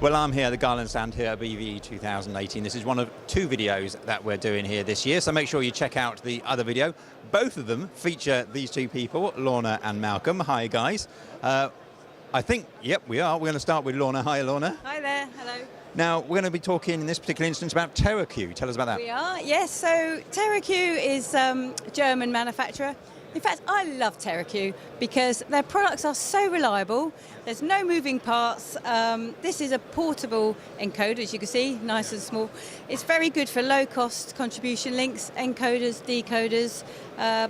Well, I'm here at the Garland stand here at BVE 2018. This is one of two videos that we're doing here this year, so make sure you check out the other video. Both of them feature these two people, Lorna and Malcolm. Hi, guys. I think, yep, we are. We're going to start with Lorna. Hi, Lorna. Hi there. Hello. Now, we're going to be talking in this particular instance about Teracue. Tell us about that. We are, yes. So Teracue is a German manufacturer. In fact, I love Teracue because their products are so reliable. There's no moving parts. This is a portable encoder, as you can see, nice and small. It's very good for low-cost contribution links, encoders, decoders,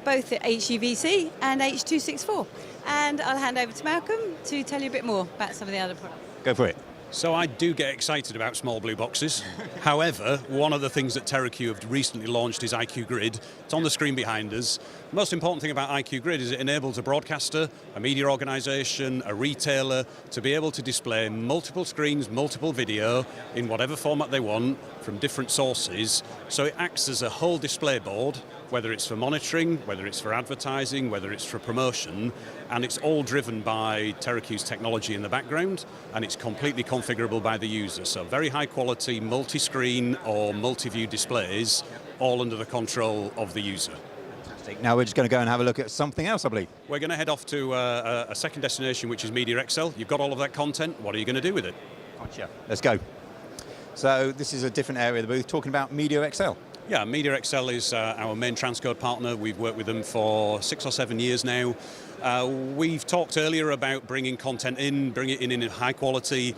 both at HEVC and H.264. And I'll hand over to Malcolm to tell you a bit more about some of the other products. Go for it. So I do get excited about small blue boxes. However, one of the things that Teracue have recently launched is IQ Grid. It's on the screen behind us. The most important thing about IQ Grid is it enables a broadcaster, a media organisation, a retailer to be able to display multiple screens, multiple video in whatever format they want from different sources. So it acts as a whole display board, whether it's for monitoring, whether it's for advertising, whether it's for promotion, and it's all driven by Teracue's technology in the background, and it's completely configurable by the user. So very high quality multi-screen or multi-view displays, all under the control of the user. Fantastic. Now we're just going to go and have a look at something else, I believe. We're going to head off to a second destination, which is Media XL. You've got all of that content. What are you going to do with it? Gotcha. Let's go. So this is a different area of the booth, talking about Media XL. Yeah, Media XL is our main transcode partner. We've worked with them for 6 or 7 years now. We've talked earlier about bringing content in, bring it in high quality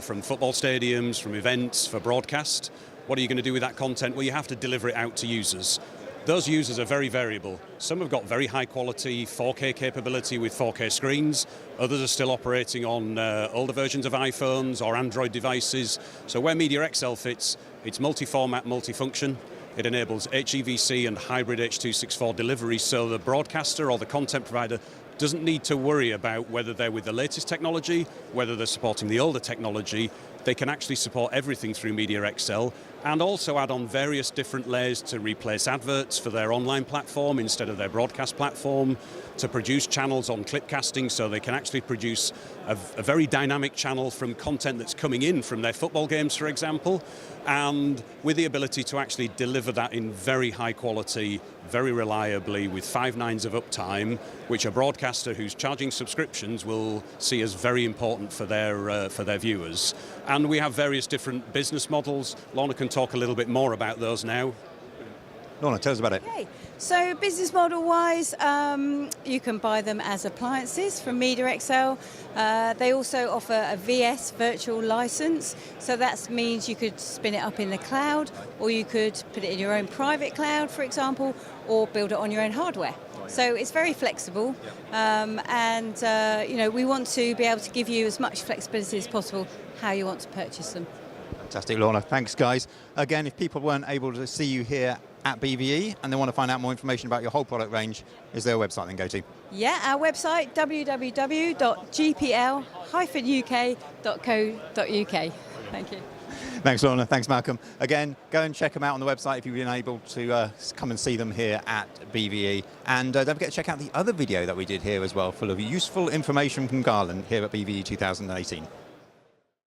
from football stadiums, from events, for broadcast. What are you going to do with that content? Well, you have to deliver it out to users. Those users are very variable. Some have got very high quality 4K capability with 4K screens. Others are still operating on older versions of iPhones or Android devices. So where Media XL fits, it's multi-format, multi-function. It enables HEVC and hybrid H.264 delivery, so the broadcaster or the content provider doesn't need to worry about whether they're with the latest technology, whether they're supporting the older technology. They can actually support everything through Media XL and also add on various different layers to replace adverts for their online platform instead of their broadcast platform, to produce channels on clipcasting, so they can actually produce a very dynamic channel from content that's coming in from their football games, for example, and with the ability to actually deliver that in very high quality, very reliably, with 5 nines of uptime, which a broadcaster who's charging subscriptions will see as very important for their viewers. And we have various different business models. Lorna can talk a little bit more about those now. Lorna, tell us about it. Okay, so business model wise, you can buy them as appliances from Media XL. They also offer a VS, virtual license, so that means you could spin it up in the cloud, or you could put it in your own private cloud, for example, or build it on your own hardware. So it's very flexible, and you know, we want to be able to give you as much flexibility as possible how you want to purchase them. Fantastic, Lorna. Thanks, guys. Again, if people weren't able to see you here at BVE and they want to find out more information about your whole product range, is there a website they can go to? Yeah, our website, www.gpl-uk.co.uk. Thank you. Thanks, Lorna. Thanks, Malcolm. Again, go and check them out on the website if you've been able to come and see them here at BVE. And don't forget to check out the other video that we did here as well, full of useful information from Garland here at BVE 2018.